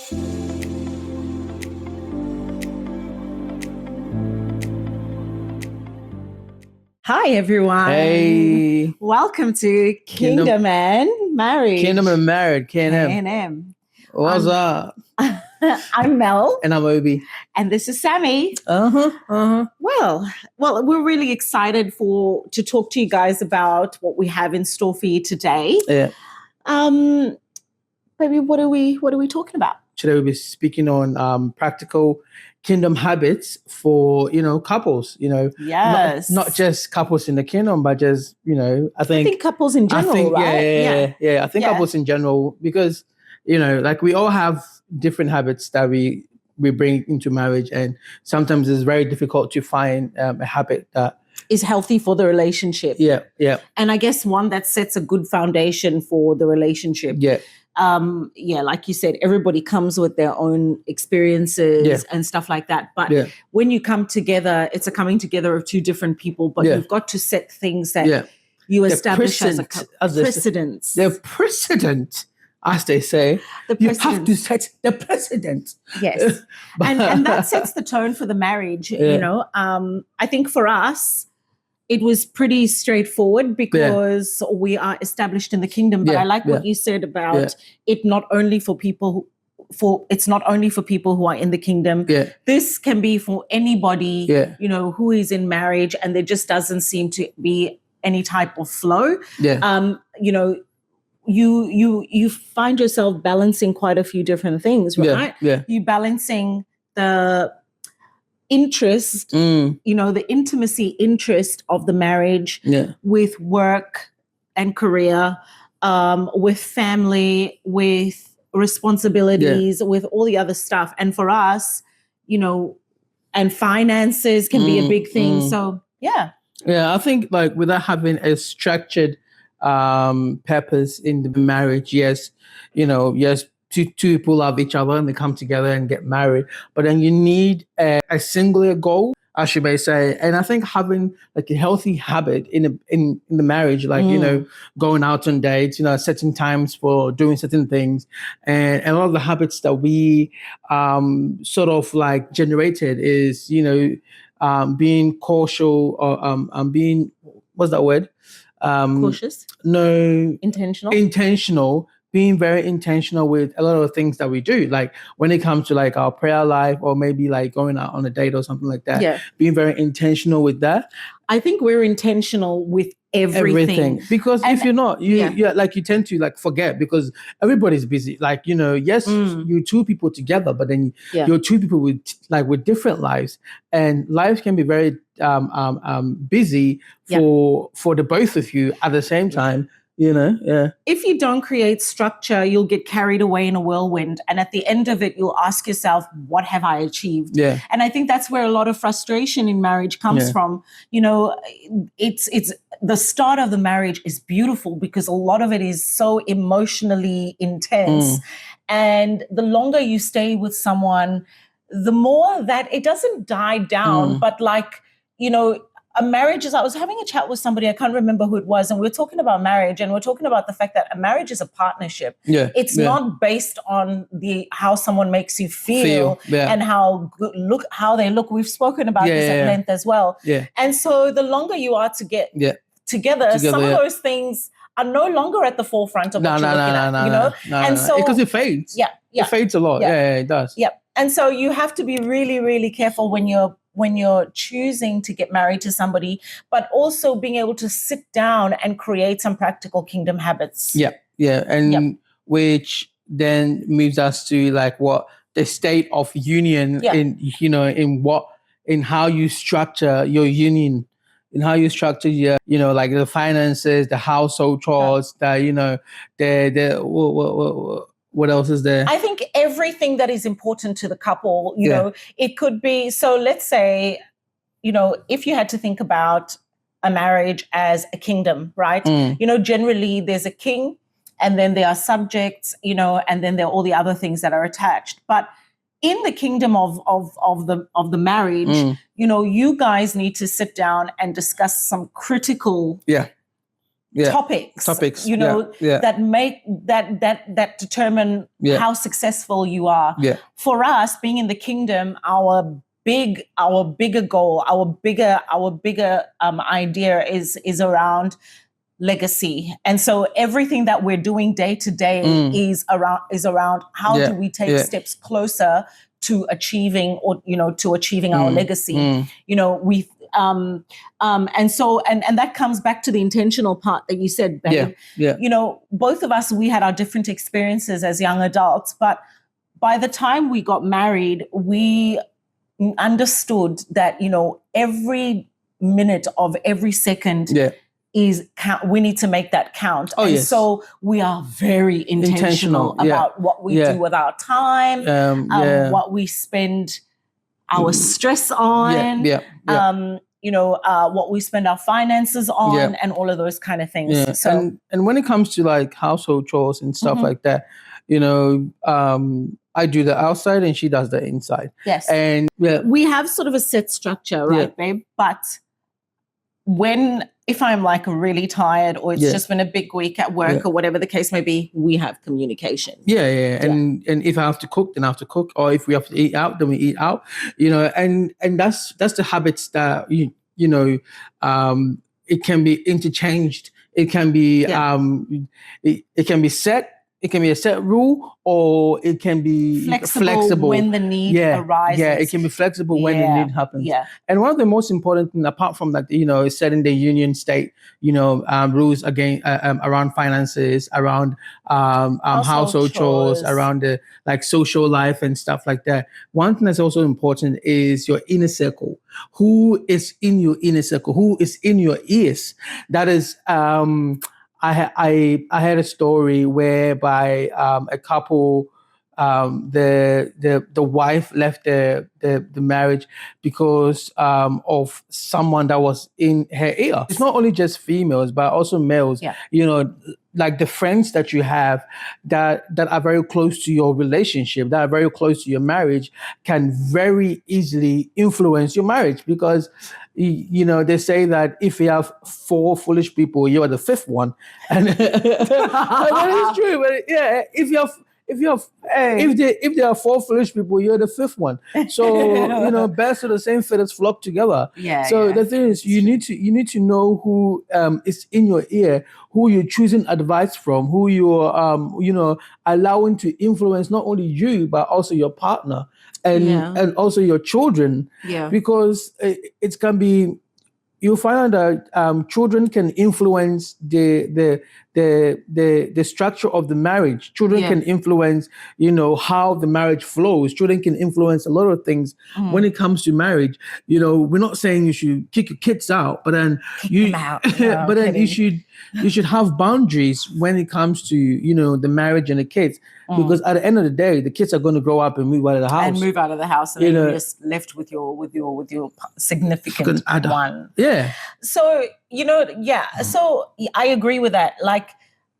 Hi, everyone. Hey, Welcome to Kingdom and Marriage. Kingdom and Married, K&M. K&M. What's up? I'm Mel. And I'm Obi. And this is Sammy. Uh-huh. Well, we're really excited to talk to you guys about what we have in store for you today. Yeah. Baby, what are we talking about? Today we'll be speaking on practical kingdom habits for, couples, Yes. not just couples in the kingdom, but just, I think couples in general, right? Yeah. I think couples in general, because, like we all have different habits that we bring into marriage, and sometimes it's very difficult to find a habit that is healthy for the relationship. Yeah. And I guess one that sets a good foundation for the relationship. Yeah. Like you said, everybody comes with their own experiences and stuff like that. But when you come together, it's a coming together of two different people, but you've got to set things that you establish as a precedent. The precedent, as they say. You have to set the precedent. Yes. and that sets the tone for the marriage, I think for us, it was pretty straightforward because we are established in the kingdom. But I like what you said about it not only for people it's not only for people who are in the kingdom. Yeah. This can be for anybody, who is in marriage, and there just doesn't seem to be any type of flow. Yeah. You find yourself balancing quite a few different things, right? Yeah. You balancing the interest, the intimacy interest of the marriage with work and career, with family, with responsibilities, with all the other stuff. And for us, and finances can be a big thing. So, yeah. Yeah, I think like without having a structured purpose in the marriage, yes, two people love each other and they come together and get married, but then you need a singular goal, as you may say. And I think having like a healthy habit in the marriage, like going out on dates, setting times for doing certain things, and a lot of the habits that we sort of like generated is being cautious, or being, what's that word? Cautious? No. Intentional. Being very intentional with a lot of things that we do, like when it comes to like our prayer life, or maybe like going out on a date or something like that. Yeah. Being very intentional with that. I think we're intentional with everything. Because if you're not, you tend to like forget, because everybody's busy. Like, yes, you're two people together, but then you're two people with different lives, and life can be very busy for the both of you at the same time. If you don't create structure, you'll get carried away in a whirlwind. And at the end of it, you'll ask yourself, what have I achieved? Yeah. And I think that's where a lot of frustration in marriage comes from. It's the start of the marriage is beautiful because a lot of it is so emotionally intense. And the longer you stay with someone, the more that it doesn't die down, but a marriage is, I was having a chat with somebody, I can't remember who it was, and we were talking about marriage, and we're talking about the fact that a marriage is a partnership. Yeah. It's not based on how someone makes you feel. And how they look. We've spoken about this at length as well. Yeah. And so the longer you are together, some of those things are no longer at the forefront of what you're looking at. So because it fades. Yeah. It fades a lot. Yeah, it does. Yeah. And so you have to be really, really careful when you're choosing to get married to somebody, but also being able to sit down and create some practical kingdom habits. Yeah. And which then moves us to like what the state of union in how you structure your union, in how you structure your, like the finances, the household chores, what else is there? I think everything that is important to the couple, it could be, so let's say, if you had to think about a marriage as a kingdom, right? Generally there's a king, and then there are subjects, and then there are all the other things that are attached. But in the kingdom of the marriage, you guys need to sit down and discuss some critical topics, you know, that make that determine how successful you are. For us, being in the kingdom, our bigger goal, our bigger idea is around legacy. And so everything that we're doing day to day is around how do we take steps closer to achieving our legacy. You know, we and so that comes back to the intentional part that you said, babe. You know, both of us, we had our different experiences as young adults, but by the time we got married, we understood that, you know, every minute of every second is count. We need to make that count. So we are very intentional about what we do with our time, what we spend our stress on, you know, what we spend our finances on, and all of those kind of things. So, and when it comes to like household chores and stuff like that, you know, I do the outside and she does the inside. Yes. And we have sort of a set structure, right, babe? But if I'm like really tired or it's just been a big week at work or whatever the case may be, we have communication. And if I have to cook, then I have to cook. Or if we have to eat out, then we eat out. You know, and that's the habits that you know, it can be interchanged. It can be it can be set. It can be a set rule, or it can be flexible when the need arises. It can be flexible when the need happens. And one of the most important things, apart from that, you know, is setting the union state, you know, rules again around finances, around household chores, around the like social life and stuff like that. One thing that's also important is your inner circle. Who is in your inner circle? Who is in your ears? That is. I had a story whereby a couple, the wife left the marriage because of someone that was in her ear. It's not only just females, but also males. You know, like the friends that you have that are very close to your relationship, that are very close to your marriage, can very easily influence your marriage because. You know, they say that if you have 4 foolish people, you are the 5th one, and that is true. But if there are 4 foolish people, you're the 5th one. So you know, birds of the same feathers flock together. The thing is, you need to know who is in your ear, who you're choosing advice from, who you're you know, allowing to influence not only you but also your partner. And also your children, because it can be, you'll find out that children can influence the structure of the marriage. Children can influence, you know, how the marriage flows. Children can influence a lot of things when it comes to marriage. You know, we're not saying you should kick your kids out, but then you should have boundaries when it comes to, you know, the marriage and the kids. Because at the end of the day, the kids are going to grow up and move out of the house. And then you're just left with your significant one. So, you know, so I agree with that. Like,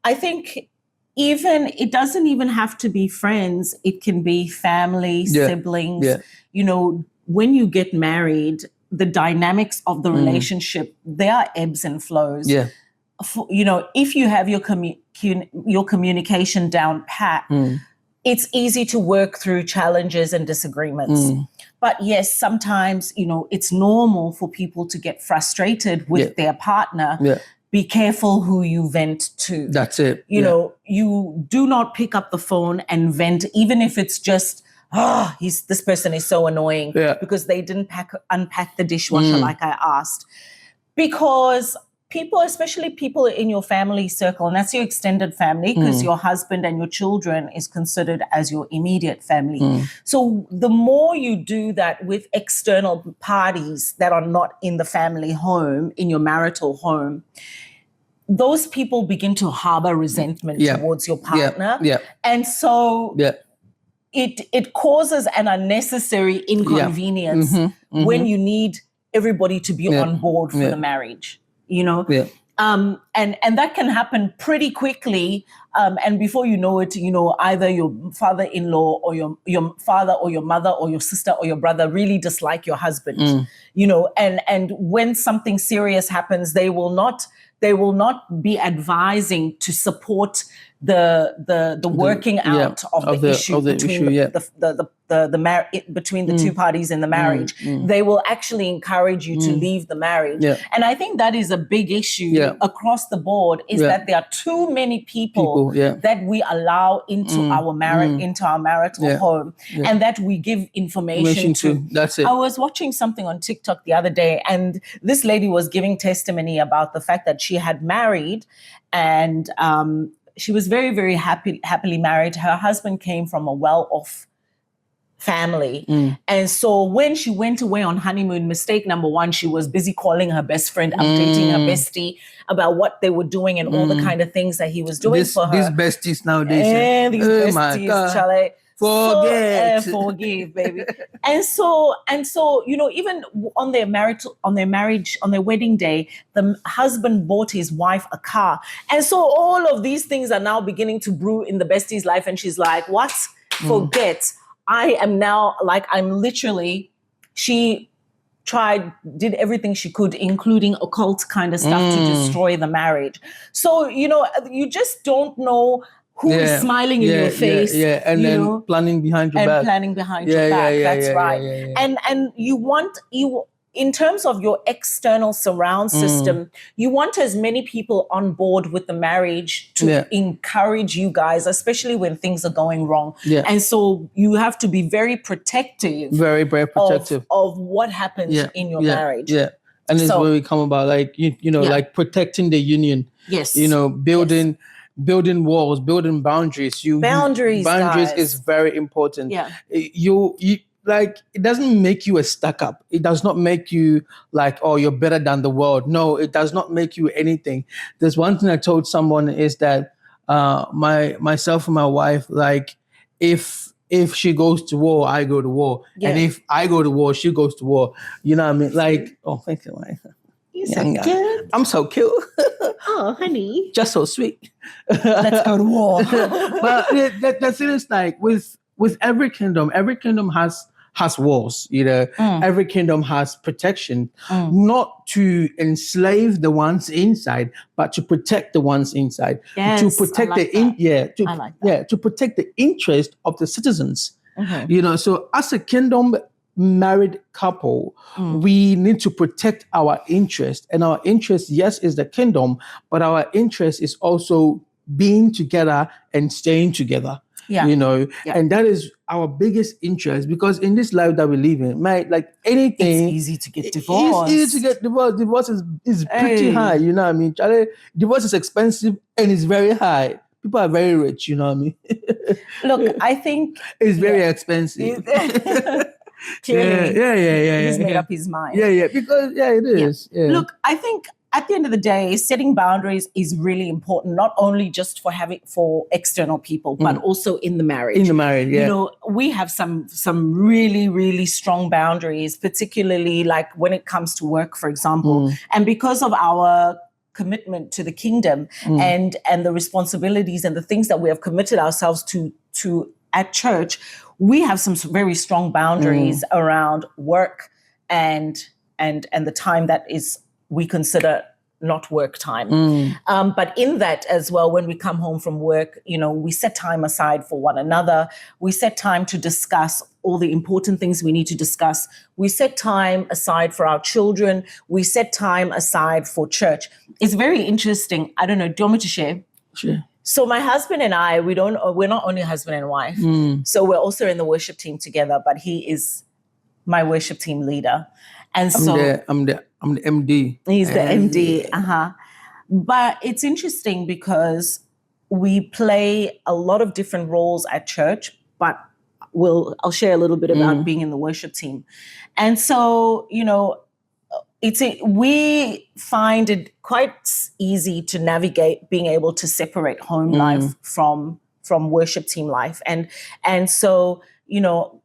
I think it doesn't even have to be friends. It can be family, siblings. You know, when you get married, the dynamics of the relationship, there are ebbs and flows. You know, if you have your communication down pat, it's easy to work through challenges and disagreements. But yes, sometimes, you know, it's normal for people to get frustrated with their partner. Be careful who you vent to. That's it. You know, you do not pick up the phone and vent, even if it's just, this person is so annoying because they didn't unpack the dishwasher like I asked. Because people, especially people in your family circle, and that's your extended family, because your husband and your children is considered as your immediate family. So the more you do that with external parties that are not in the family home, in your marital home, those people begin to harbor resentment towards your partner. And so it causes an unnecessary inconvenience when you need everybody to be on board for the marriage. You know, and that can happen pretty quickly. And before you know it, you know, either your father-in-law or your father or your mother or your sister or your brother really dislike your husband. You know, and when something serious happens, they will not they will not be advising to support the working out of the issue between between the two parties in the marriage. They will actually encourage you to leave the marriage. And I think that is a big issue across the board, is that there are too many people that we allow into our marriage, into our marital home, and that we give information to. That's it. I was watching something on TikTok the other day, and this lady was giving testimony about the fact that she had married, and she was very, very happily married. Her husband came from a well-off family. And so when she went away on honeymoon, mistake number one, she was busy calling her best friend, updating her bestie about what they were doing and all the kind of things that he was doing for her. These besties nowadays. These besties, Charlie. Forget. Forgive, baby. and so, even on their wedding day, the husband bought his wife a car. And so all of these things are now beginning to brew in the bestie's life. And she's like, what? Forget. I am now she did everything she could, including occult kind of stuff, to destroy the marriage. So, you just don't know who is smiling in your face. And then planning behind your back. That's right. And you in terms of your external surround system, you want as many people on board with the marriage to encourage you guys, especially when things are going wrong. And so you have to be very protective. Very, very protective. Of what happens in your marriage. And this is where we come about, like, like protecting the union. Yes. Building walls, building boundaries. Boundaries guys. is very important. Yeah. You like, it doesn't make you a stuck up. It does not make you like, oh, you're better than the world. No, it does not make you anything. There's one thing I told someone is that myself and my wife, like, if she goes to war, I go to war. And if I go to war, she goes to war. You know what I mean? Like, oh, thank you, man. You're so cute. I'm so cute. Oh, honey. Just so sweet. Let's go to war. But the thing is, like, with every kingdom has walls. Every kingdom has protection, not to enslave the ones inside, but to protect the ones inside. Yes, to protect to protect the interest of the citizens. So as a kingdom married couple, we need to protect our interest. And our interest, yes, is the kingdom, but our interest is also being together and staying together. And that is our biggest interest, because in this life that we live in, like anything, it's easy to get divorced. It's easy to get divorced. Divorce is pretty high. You know what I mean? Charlie, divorce is expensive and it's very high. People are very rich. You know what I mean? Look, I think it's very expensive. Clearly, he's made up his mind. Because it is. Look, I think at the end of the day, setting boundaries is really important, not only just for external people, but also in the marriage. In the marriage, we have some really, really strong boundaries, particularly like when it comes to work, for example. And because of our commitment to the kingdom and the responsibilities and the things that we have committed ourselves to at church, we have some very strong boundaries around work and the time that is we consider not work time. But in that as well, when we come home from work, we set time aside for one another. We set time to discuss all the important things we need to discuss. We set time aside for our children. We set time aside for church. It's very interesting. I don't know. Do you want me to share? Sure. So my husband and I, we're not only husband and wife. So we're also in the worship team together, but he is my worship team leader. And I'm the MD. He's the MD. But it's interesting because we play a lot of different roles at church, but I'll share a little bit about being in the worship team. And so, we find it quite easy to navigate being able to separate home life from worship team life. And so,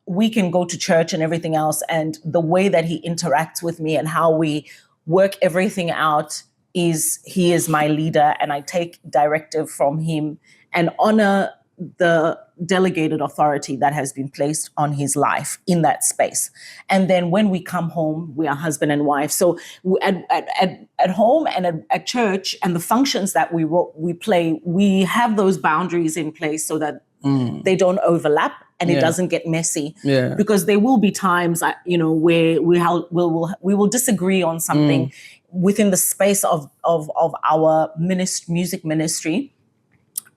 we can go to church and everything else. And the way that he interacts with me and how we work everything out is he is my leader, and I take directive from him and honor the delegated authority that has been placed on his life in that space. And then when we come home, we are husband and wife. So at home and at church and the functions that we play, we have those boundaries in place so that they don't overlap and it doesn't get messy. Yeah. Because there will be times, where we will disagree on something within the space of our music ministry.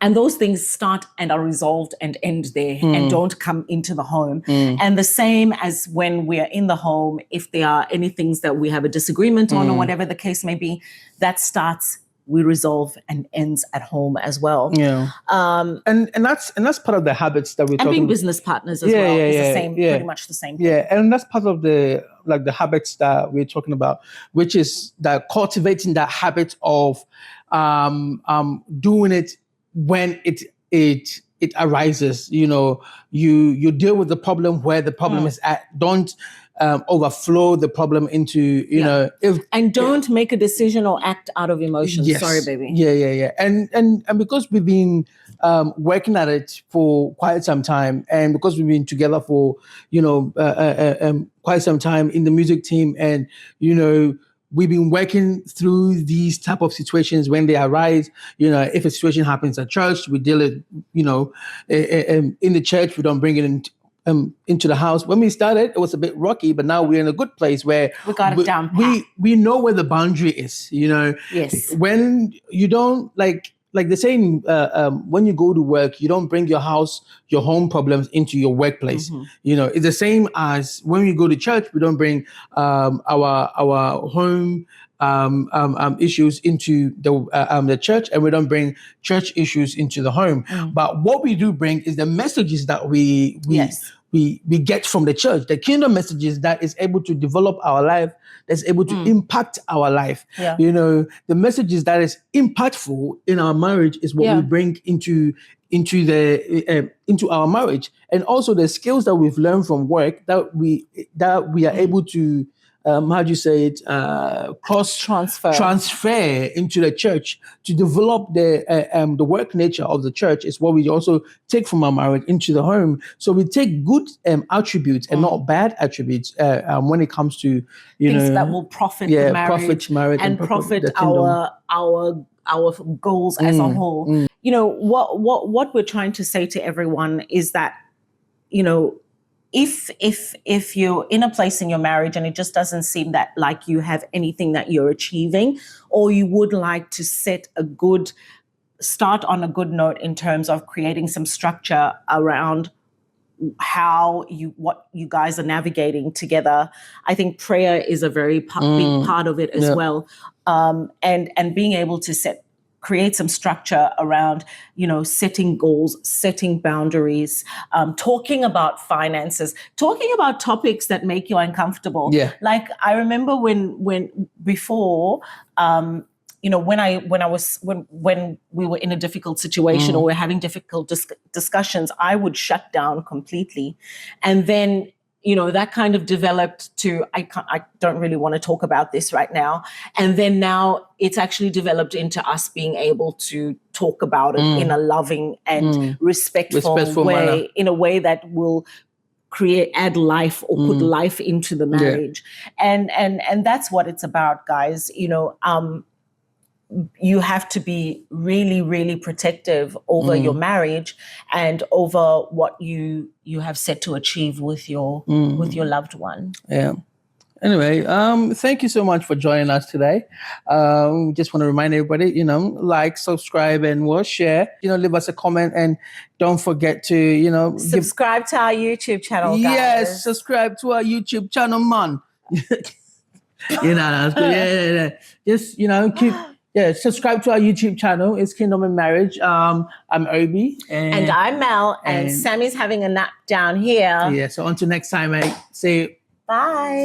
And those things start and are resolved and end there and don't come into the home. And the same as when we are in the home, if there are any things that we have a disagreement on or whatever the case may be, that starts, we resolve and ends at home as well. Yeah. And that's part of the habits that we're talking about. And being business partners as well is the same, pretty much the same thing. Yeah, and that's part of the habits that we're talking about, which is that cultivating that habit of doing it when it arises. You deal with the problem where the problem is at. Don't overflow the problem into and don't make a decision or act out of emotion. Yes. Sorry, baby. Yeah. And because we've been working at it for quite some time, and because we've been together for quite some time in the music team, and we've been working through these type of situations when they arise. If a situation happens at church, we deal it. In the church, we don't bring it into the house. When we started, it was a bit rocky, but now we're in a good place where we got it down. We know where the boundary is. Yes. When you don't like the saying, when you go to work, you don't bring your home problems into your workplace. It's the same as when we go to church, we don't bring our home issues into the church, and we don't bring church issues into the home. But what we do bring is the messages that we get from the church, the kingdom messages that is able to develop our life, that's able to impact our life. Yeah. The messages that is impactful in our marriage is what we bring into our marriage, and also the skills that we've learned from work that we are able to transfer into the church to develop the work nature of the church is what we also take from our marriage into the home. So we take good attributes and not bad attributes when it comes to things that will profit the marriage and profit our goals as a whole. What we're trying to say to everyone is that if you're in a place in your marriage and it just doesn't seem that like you have anything that you're achieving, or you would like to start on a good note in terms of creating some structure around what you guys are navigating together, I think prayer is a very big part of it as well. And being able to create some structure around, setting goals, setting boundaries, talking about finances, talking about topics that make you uncomfortable. Yeah. Like I remember when we were in a difficult situation or we're having difficult discussions, I would shut down completely. And then that kind of developed to, I don't really want to talk about this right now. And then now it's actually developed into us being able to talk about it in a loving and respectful way, manner. In a way that will add life or put life into the marriage. Yeah. And that's what it's about, guys. You have to be really, really protective over your marriage and over what you have set to achieve with your loved one. Yeah. Anyway, thank you so much for joining us today. Just want to remind everybody, like, subscribe, and share. Leave us a comment, and don't forget to, subscribe to our YouTube channel, guys. Yes, subscribe to our YouTube channel, man. That's good. Yeah. Just, keep. Yeah, subscribe to our YouTube channel. It's Kingdom and Marriage. I'm Obi. And I'm Mel. And Sammy's having a nap down here. Yeah, so until next time, mate. See you. Bye.